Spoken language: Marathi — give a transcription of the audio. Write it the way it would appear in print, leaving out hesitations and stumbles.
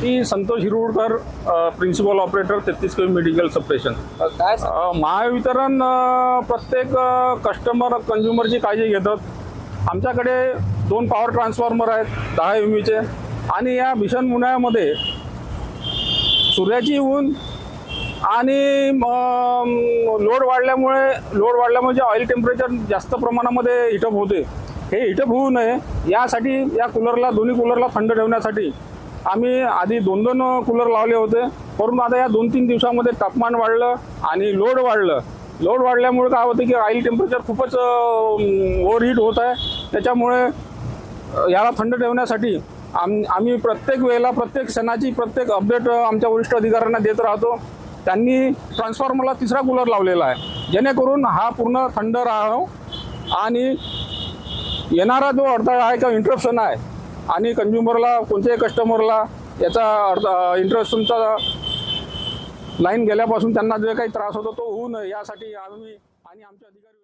मी संतोष हिरुडकर, प्रिन्सिपल ऑपरेटर 33 केवी मेडिकल सबस्टेशन. काय महावितरण प्रत्येक कस्टमर कंझ्युमरची काळजी घेतात. आमच्याकडे 2 पॉवर ट्रान्सफॉर्मर आहेत 10 MVचे. आणि या भीषण उन्हाळ्यामध्ये सूर्याची ऊन आणि लोड वाढल्यामुळे जे ऑइल टेम्परेचर जास्त प्रमाणामध्ये हिटअप होते, हे हिटअप होऊ नये यासाठी या दोन्ही कूलरला थंड ठेवण्यासाठी आम्ही आधी 2 कूलर लावले होते. परंतु आता या 2-3 दिवसामध्ये तापमान वाढलं आणि लोड वाढल्यामुळे काय होतं की ऑइल टेम्परेचर खूपच ओव्हरहीट होत आहे. त्याच्यामुळे याला थंड ठेवण्यासाठी आम्ही प्रत्येक वेळेला प्रत्येक क्षणाची प्रत्येक अपडेट आमच्या वरिष्ठ अधिकाऱ्यांना देत राहतो. त्यांनी ट्रान्सफॉर्मरला 3रा कूलर लावलेला आहे, जेणेकरून हा पूर्ण थंड राहावं आणि येणारा जो अडथळा आहे किंवा इंटरप्शन आहे आणि कंझ्युमरला कोणत्याही कस्टमरला याचा इंटरप्शनचा लाईन गेल्यापासून त्यांना जे काही त्रास होतो तो होऊ नये यासाठी आम्ही आणि आमचे अधिकारी